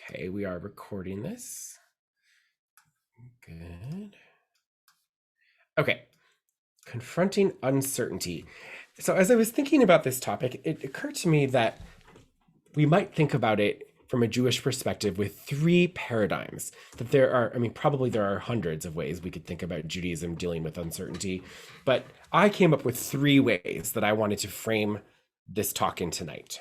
Okay, we are recording this. Good. Okay, confronting uncertainty. So as I was thinking about this topic, it occurred to me that we might think about it from a Jewish perspective with three paradigms. That there are, probably there are hundreds of ways we could think about Judaism dealing with uncertainty, but I came up with three ways that I wanted to frame this talk in tonight.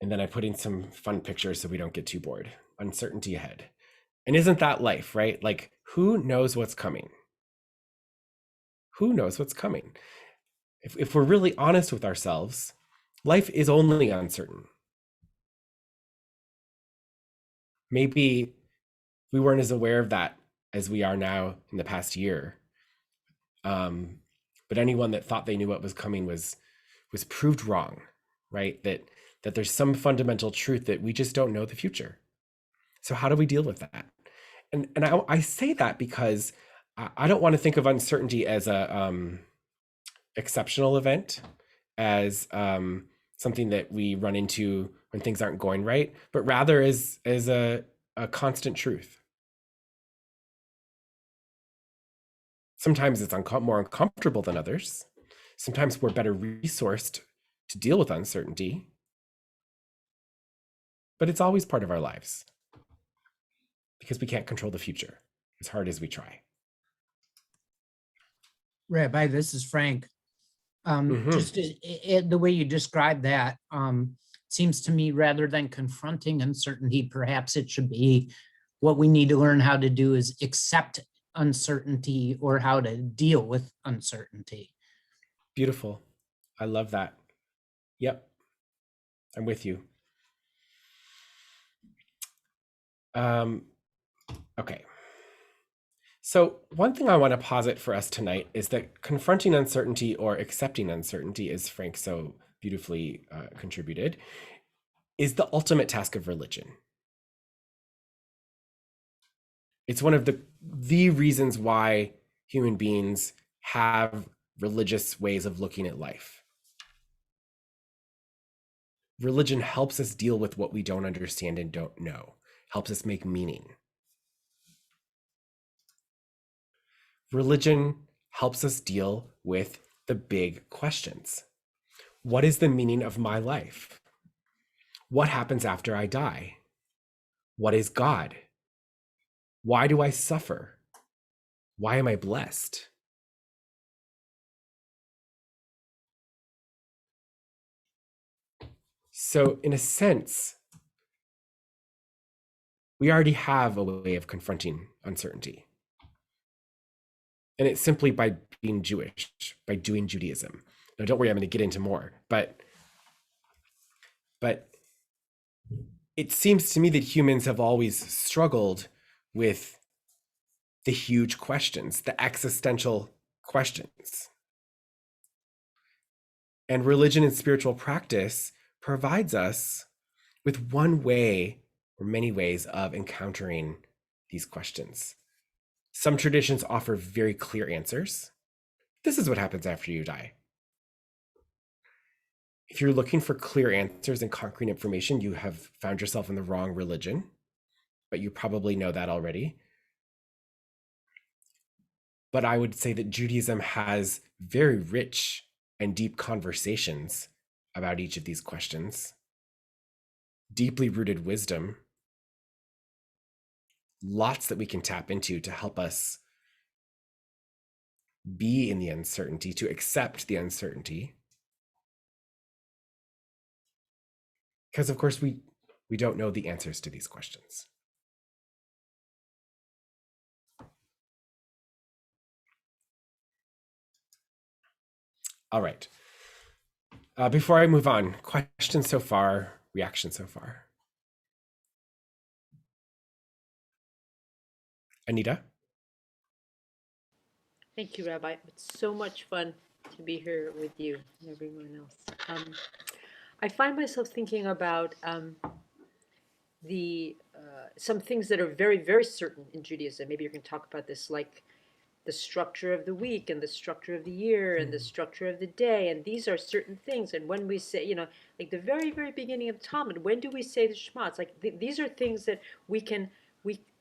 And then I put in some fun pictures so we don't get too bored. Uncertainty ahead. And isn't that life, right? Like, who knows what's coming? Who knows what's coming? If we're really honest with ourselves, life is only uncertain. Maybe we weren't as aware of that as we are now in the past year. But anyone that thought they knew what was coming was proved wrong, right? That there's some fundamental truth that we just don't know the future. So how do we deal with that? And I say that because I don't want to think of uncertainty as a exceptional event, as something that we run into when things aren't going right, but rather as a constant truth. Sometimes it's more uncomfortable than others. Sometimes we're better resourced to deal with uncertainty, but it's always part of our lives because we can't control the future as hard as we try. Rabbi, this is Frank. Just the way you describe that seems to me, rather than confronting uncertainty, perhaps it should be what we need to learn how to do is accept uncertainty or how to deal with uncertainty. Beautiful. I love that. Yep. I'm with you. Okay. So one thing I want to posit for us tonight is that confronting uncertainty or accepting uncertainty, as Frank so beautifully contributed, is the ultimate task of religion. It's one of the reasons why human beings have religious ways of looking at life. Religion helps us deal with what we don't understand and don't know, helps us make meaning. Religion helps us deal with the big questions. What is the meaning of my life? What happens after I die? What is God? Why do I suffer? Why am I blessed? So, in a sense, we already have a way of confronting uncertainty. And it's simply by being Jewish, by doing Judaism. Now, don't worry, I'm going to get into more, but it seems to me that humans have always struggled with the huge questions, the existential questions. And religion and spiritual practice provides us with one way or many ways of encountering these questions. Some traditions offer very clear answers. This is what happens after you die. If you're looking for clear answers and concrete information, you have found yourself in the wrong religion, but you probably know that already. But I would say that Judaism has very rich and deep conversations about each of these questions, deeply rooted wisdom, lots that we can tap into to help us be in the uncertainty, to accept the uncertainty. Because of course we don't know the answers to these questions. All right. Before I move on, questions so far, reaction so far? Anita? Thank you, Rabbi. It's so much fun to be here with you and everyone else. I find myself thinking about some things that are very, very certain in Judaism. Maybe you can talk about this, like the structure of the week and the structure of the year and the structure of the day. And these are certain things. And when we say, like the very, very beginning of Talmud, when do we say the Shema? It's like these are things that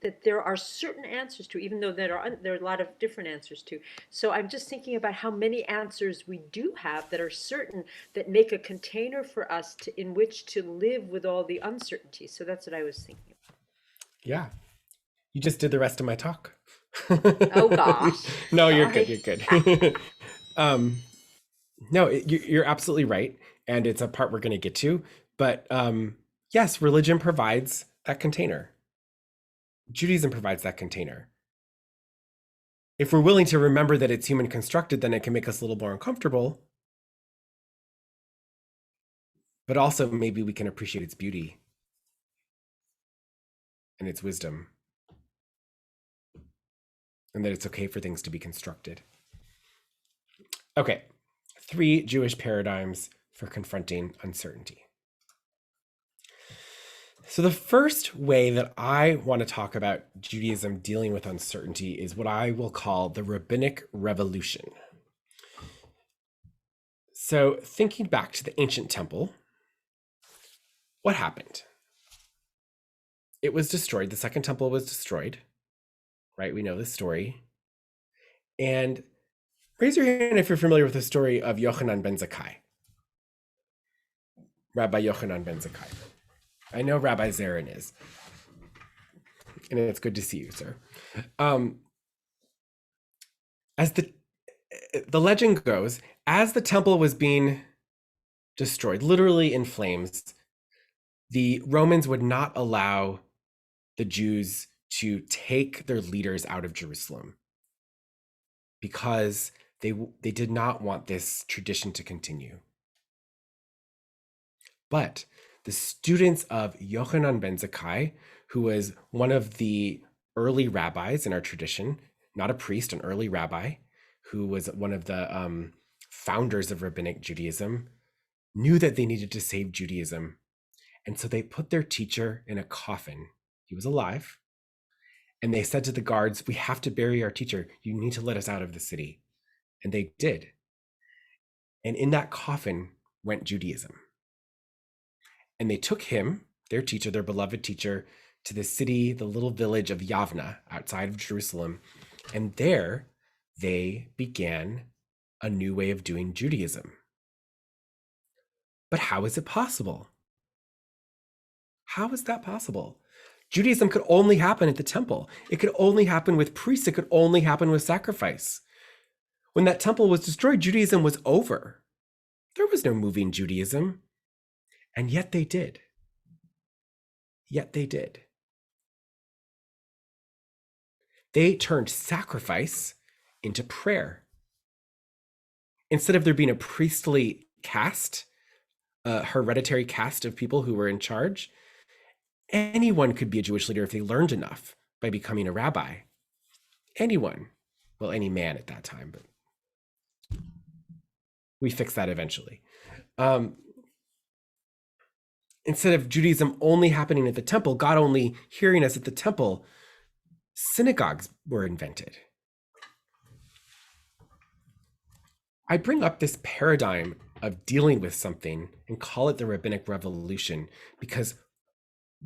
that there are certain answers to, even though there are a lot of different answers to. So I'm just thinking about how many answers we do have that are certain, that make a container for us in which to live with all the uncertainty. So that's what I was thinking. Yeah. You just did the rest of my talk. Oh gosh. No, you're Sorry. good. You're good. No, you're absolutely right. And it's a part we're going to get to. But yes, religion provides that container. Judaism provides that container. If we're willing to remember that it's human constructed, then it can make us a little more uncomfortable. But also maybe we can appreciate its beauty and its wisdom. And that it's okay for things to be constructed. Okay, 3 Jewish paradigms for confronting uncertainty. So the first way that I want to talk about Judaism dealing with uncertainty is what I will call the Rabbinic Revolution. So thinking back to the ancient temple, what happened? It was destroyed. The second temple was destroyed, right? We know this story. And raise your hand if you're familiar with the story of Yochanan ben Zakkai. Rabbi Yochanan ben Zakkai. I know Rabbi Zarin is. And it's good to see you, sir. As the legend goes, as the temple was being destroyed, literally in flames, the Romans would not allow the Jews to take their leaders out of Jerusalem because they did not want this tradition to continue. But the students of Yochanan ben Zakkai, who was one of the early rabbis in our tradition, not a priest, an early rabbi, who was one of the founders of Rabbinic Judaism, knew that they needed to save Judaism. And so they put their teacher in a coffin. He was alive. And they said to the guards, "We have to bury our teacher. You need to let us out of the city." And they did. And in that coffin went Judaism. And they took him, their teacher, their beloved teacher, to the city, the little village of Yavna outside of Jerusalem. And there they began a new way of doing Judaism. But how is it possible? How is that possible? Judaism could only happen at the temple. It could only happen with priests. It could only happen with sacrifice. When that temple was destroyed, Judaism was over. There was no moving Judaism. And yet they did. Yet they did. They turned sacrifice into prayer. Instead of there being a priestly caste, a hereditary caste of people who were in charge, anyone could be a Jewish leader if they learned enough by becoming a rabbi. Anyone. Well, any man at that time, but we fixed that eventually. Instead of Judaism only happening at the temple, God only hearing us at the temple, synagogues were invented. I bring up this paradigm of dealing with something and call it the Rabbinic Revolution because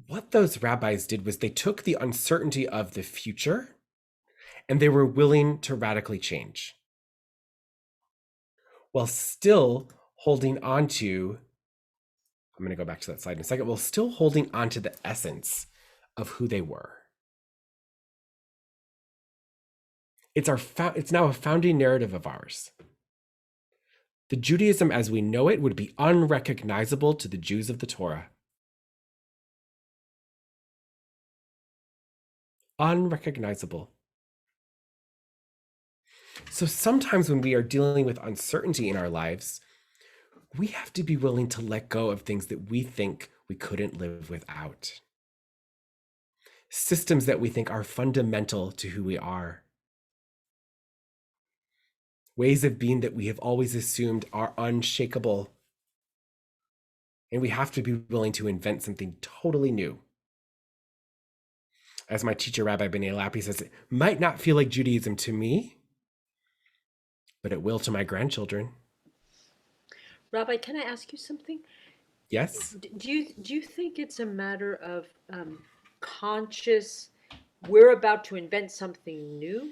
what those rabbis did was they took the uncertainty of the future and they were willing to radically change while still holding on to, I'm going to go back to that slide in a second, while still holding on to the essence of who they were. It's now a founding narrative of ours. The Judaism as we know it would be unrecognizable to the Jews of the Torah. Unrecognizable. So sometimes when we are dealing with uncertainty in our lives, we have to be willing to let go of things that we think we couldn't live without. Systems that we think are fundamental to who we are. Ways of being that we have always assumed are unshakable. And we have to be willing to invent something totally new. As my teacher, Rabbi Benay Lapi, says, it might not feel like Judaism to me, but it will to my grandchildren. Rabbi, can I ask you something? Yes? Do you think it's a matter of conscious, we're about to invent something new,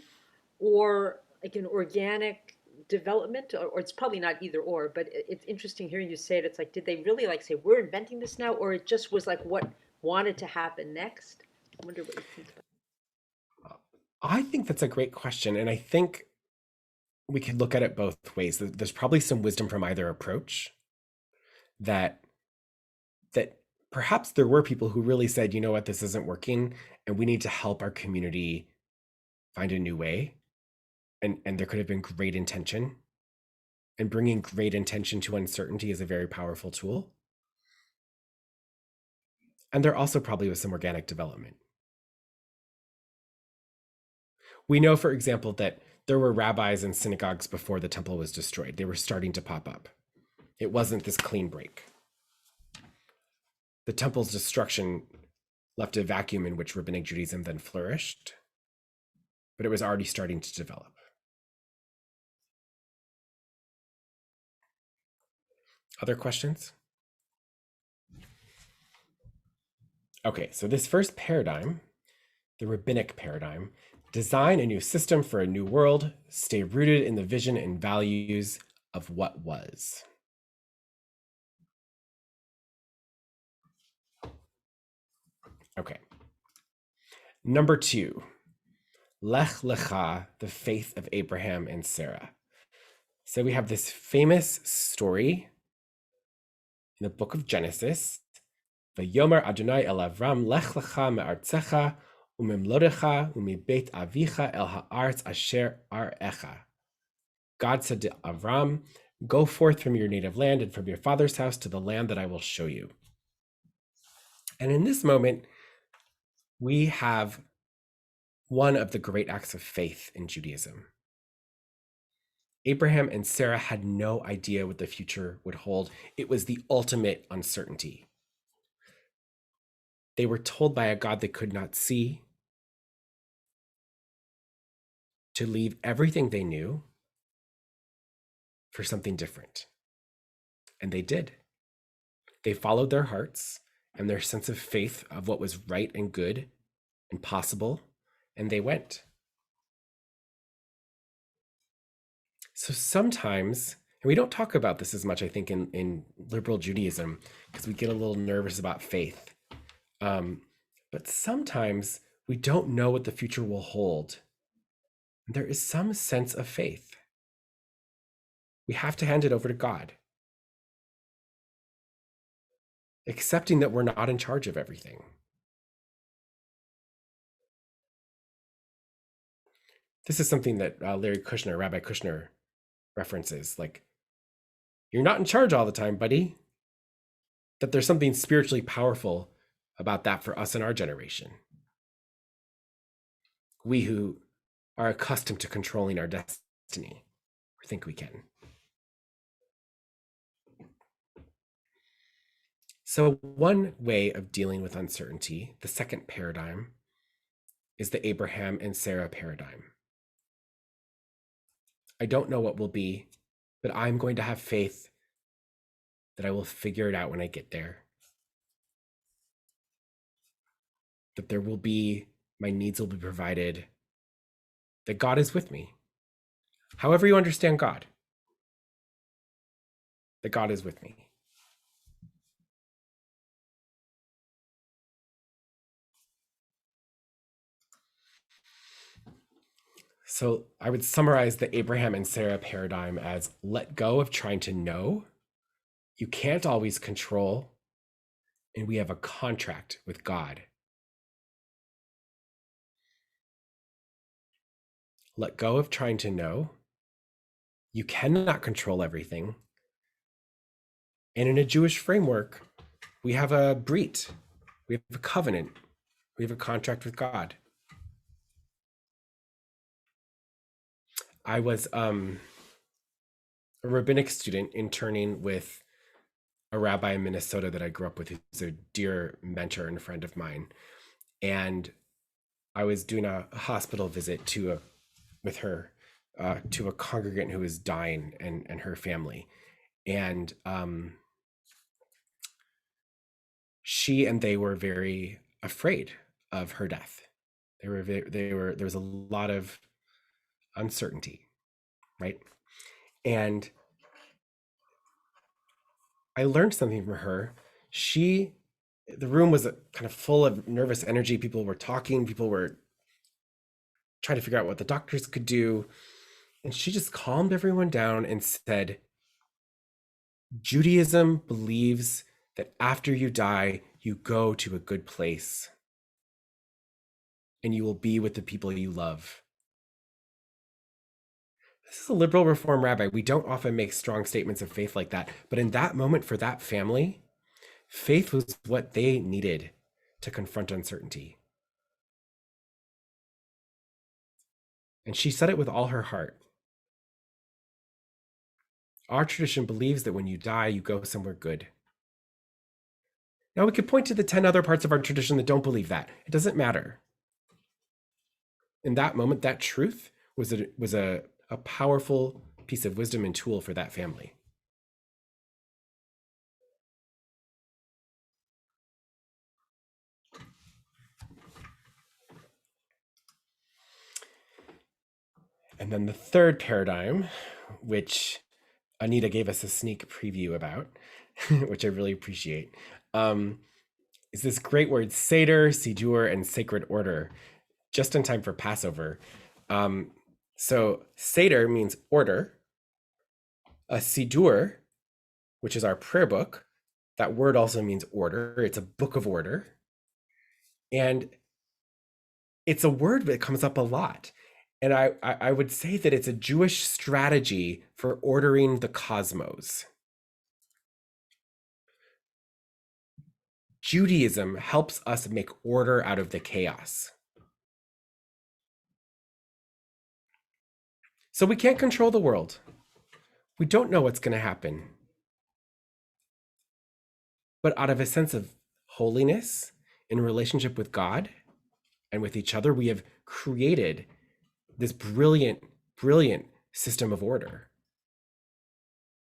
or like an organic development, or it's probably not either or, but it's interesting hearing you say it. It's like, did they really like say, we're inventing this now, or it just was like what wanted to happen next? I wonder what you think about I think that's a great question. And I think we could look at it both ways. There's probably some wisdom from either approach, that perhaps there were people who really said, you know what, this isn't working, and we need to help our community find a new way. And there could have been great intention. And bringing great intention to uncertainty is a very powerful tool. And there also probably was some organic development. We know, for example, that there were rabbis and synagogues before the temple was destroyed. They were starting to pop up. It wasn't this clean break. The temple's destruction left a vacuum in which Rabbinic Judaism then flourished, but it was already starting to develop. Other questions? Okay, so this first paradigm, the rabbinic paradigm, design a new system for a new world, stay rooted in the vision and values of what was. Okay. Number 2, Lech Lecha, the faith of Abraham and Sarah. So we have this famous story in the book of Genesis. Vayomer Adonai el Avram, Lech Lecha me'artzecha umimlodecha umibeit avicha el ha'artz asher arecha. God said to Avram, go forth from your native land and from your father's house to the land that I will show you. And in this moment, we have one of the great acts of faith in Judaism. Abraham and Sarah had no idea what the future would hold. It was the ultimate uncertainty. They were told by a God they could not see to leave everything they knew for something different. And they did. They followed their hearts and their sense of faith of what was right and good and possible, and they went. So sometimes, and we don't talk about this as much, I think, in liberal Judaism, because we get a little nervous about faith. But sometimes we don't know what the future will hold. There is some sense of faith. We have to hand it over to God, accepting that we're not in charge of everything. This is something that Rabbi Kushner references, like, you're not in charge all the time, buddy. That there's something spiritually powerful about that for us in our generation. We who are accustomed to controlling our destiny, or think we can. So one way of dealing with uncertainty, the second paradigm, is the Abraham and Sarah paradigm. I don't know what will be, but I'm going to have faith that I will figure it out when I get there. That there will be, my needs will be provided, that God is with me. However you understand God, that God is with me. So I would summarize the Abraham and Sarah paradigm as let go of trying to know. You can't always control, and we have a contract with God. Let go of trying to know. You cannot control everything. And in a Jewish framework, we have a brit, we have a covenant, we have a contract with God. I was a rabbinic student interning with a rabbi in Minnesota that I grew up with, who's a dear mentor and friend of mine. And I was doing a hospital visit with her to a congregant who was dying and her family. And she and they were very afraid of her death. There was a lot of uncertainty, right? And I learned something from her. The room was kind of full of nervous energy. People were talking, people were trying to figure out what the doctors could do. And she just calmed everyone down and said, Judaism believes that after you die, you go to a good place and you will be with the people you love. This is a liberal reform rabbi. We don't often make strong statements of faith like that. But in that moment, for that family, faith was what they needed to confront uncertainty. And she said it with all her heart. Our tradition believes that when you die, you go somewhere good. Now, we could point to the 10 other parts of our tradition that don't believe that. It doesn't matter. In that moment, that truth was a powerful piece of wisdom and tool for that family. And then the third paradigm, which Anita gave us a sneak preview about, which I really appreciate, is this great word, Seder, Sidur, and sacred order, just in time for Passover. So Seder means order. A Sidur, which is our prayer book, that word also means order. It's a book of order. And it's a word that comes up a lot. And I would say that it's a Jewish strategy for ordering the cosmos. Judaism helps us make order out of the chaos. So we can't control the world. We don't know what's going to happen. But out of a sense of holiness in relationship with God and with each other, we have created this brilliant, brilliant system of order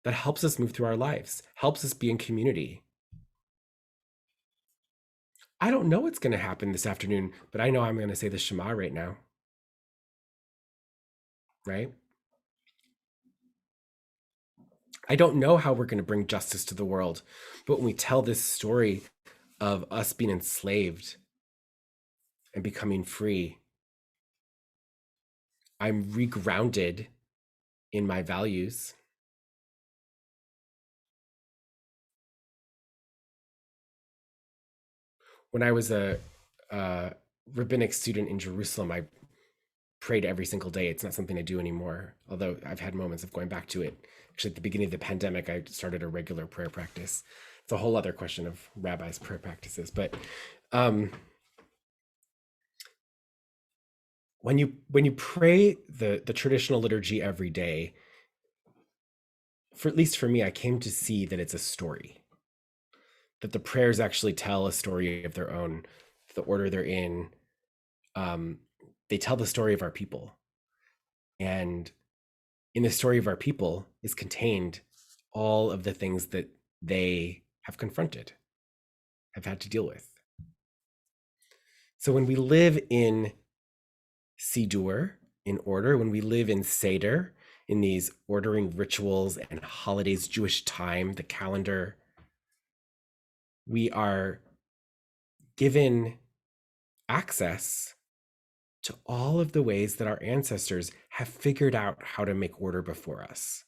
that helps us move through our lives, helps us be in community. I don't know what's going to happen this afternoon, but I know I'm going to say the Shema right now. Right? I don't know how we're going to bring justice to the world, but when we tell this story of us being enslaved and becoming free, I'm regrounded in my values. When I was a rabbinic student in Jerusalem, I prayed every single day. It's not something I do anymore, although I've had moments of going back to it. Actually, at the beginning of the pandemic, I started a regular prayer practice. It's a whole other question of rabbis' prayer practices. But when you pray the traditional liturgy every day, at least for me, I came to see that it's a story. That the prayers actually tell a story of their own, the order they're in. They tell the story of our people. And in the story of our people is contained all of the things that they have confronted, have had to deal with. So when we live in Sidur, in order, when we live in Seder, in these ordering rituals and holidays, Jewish time, the calendar, we are given access to all of the ways that our ancestors have figured out how to make order before us.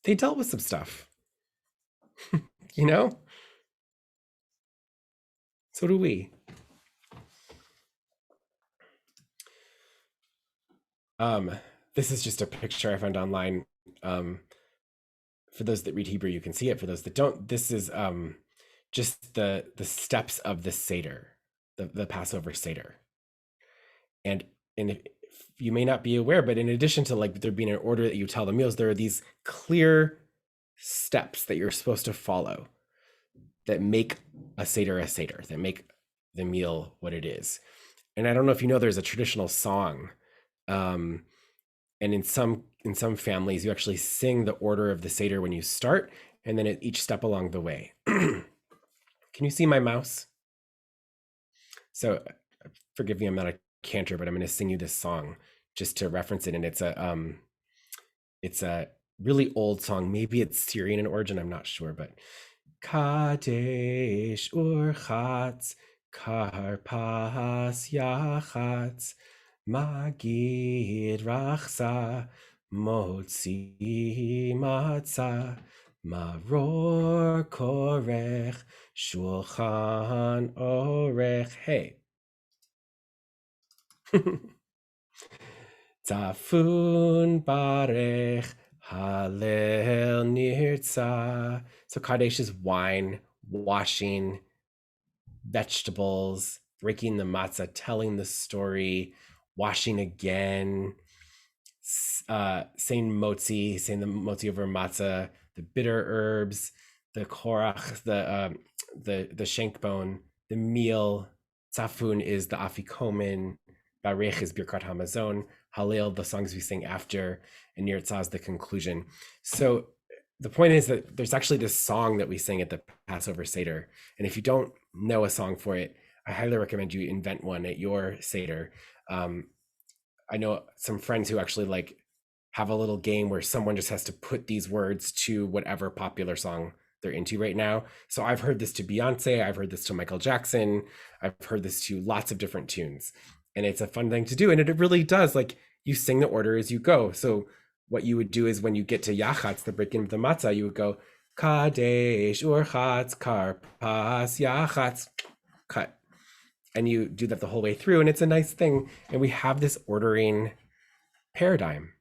They dealt with some stuff, you know? So do we. This is just a picture I found online. For those that read Hebrew, you can see it. For those that don't, this is just the steps of the Seder, the Passover Seder. And if, you may not be aware, but in addition to like there being an order that you tell the meals, there are these clear steps that you're supposed to follow that make a Seder, that make the meal what it is. And I don't know if you know, there's a traditional song, um, and in some families, you actually sing the order of the Seder when you start, and then at each step along the way. Can you see my mouse? So forgive me, I'm not a cantor, but I'm going to sing you this song just to reference it. And it's a really old song. Maybe it's Syrian in origin, I'm not sure, but Kadesh Urchatz Karpas Yachatz Magid Rachsa Motzi Matzah Maror Korech Shulchan Orech. Hey. Tafun Barech Hallel Nirtza. So Kadesh is wine, washing, vegetables, breaking the matzah, telling the story, washing again, saying the motzi over matzah, the bitter herbs, the korach, the shank bone, the meal. Tzafun is the afikomen. Barech is Birkat Hamazon. Hallel, the songs we sing after, and Nirtzah is the conclusion. So the point is that there's actually this song that we sing at the Passover Seder. And if you don't know a song for it, I highly recommend you invent one at your Seder. I know some friends who actually like have a little game where someone just has to put these words to whatever popular song they're into right now. So I've heard this to Beyonce, I've heard this to Michael Jackson, I've heard this to lots of different tunes. And it's a fun thing to do. And it really does, like, you sing the order as you go. So what you would do is when you get to Yachatz, the breaking of the matzah, you would go Kadesh Urchatz Karpas Yachatz, cut. And you do that the whole way through, and it's a nice thing. And we have this ordering paradigm.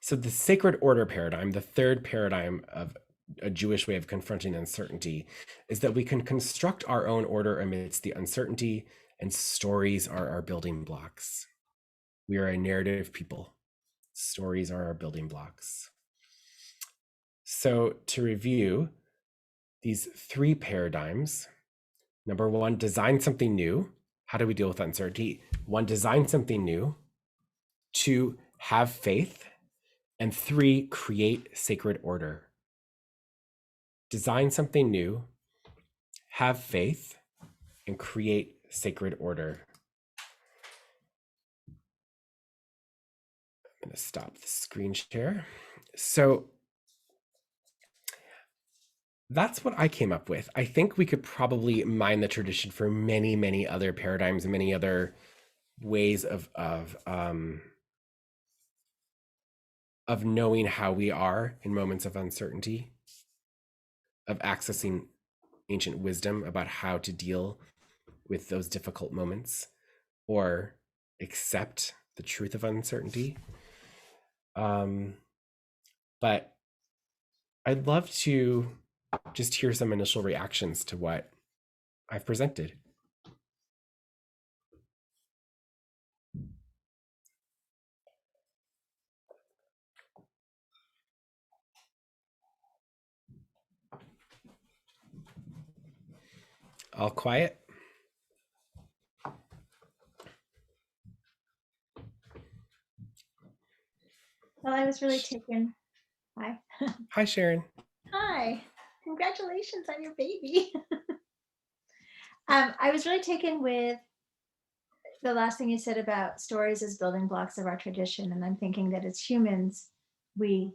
So the sacred order paradigm, the third paradigm of a Jewish way of confronting uncertainty, is that we can construct our own order amidst the uncertainty, and stories are our building blocks. We are a narrative people. Stories are our building blocks. So to review these three paradigms, number one, design something new. How do we deal with uncertainty? One, design something new. Two, have faith. And three, create sacred order. Design something new, have faith, and create sacred order. I'm going to stop the screen share. So that's what I came up with. I think we could probably mine the tradition for many, many other paradigms and many other ways of knowing how we are in moments of uncertainty, of accessing ancient wisdom about how to deal with those difficult moments or accept the truth of uncertainty. But I'd love to just hear some initial reactions to what I've presented. All quiet. Well, I was really taken. Hi. Hi, Sharon. Hi. Congratulations on your baby. I was really taken with the last thing you said about stories as building blocks of our tradition. And I'm thinking that as humans, we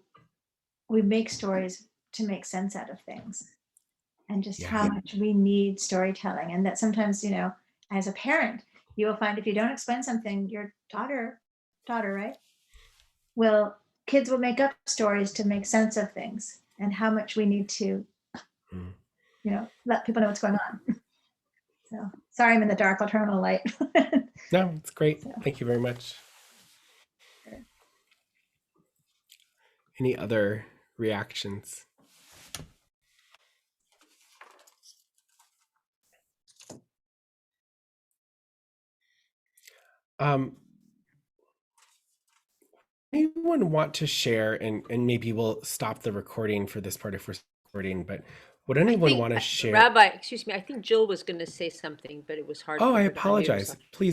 make stories to make sense out of things, and just how much we need storytelling. And that sometimes, you know, as a parent, you will find if you don't explain something, your daughter, right? Kids will make up stories to make sense of things, and how much we need to, you know, let people know what's going on. So sorry, I'm in the dark. I'll turn on the light. No, it's great. Thank you very much. Sure. Any other reactions? Anyone want to share, and maybe we'll stop the recording for this part if we're recording, but Would I anyone think, want to share? Rabbi, excuse me, I think Jill was going to say something, but it was hard Oh, for I her to unmute apologize. herself. Please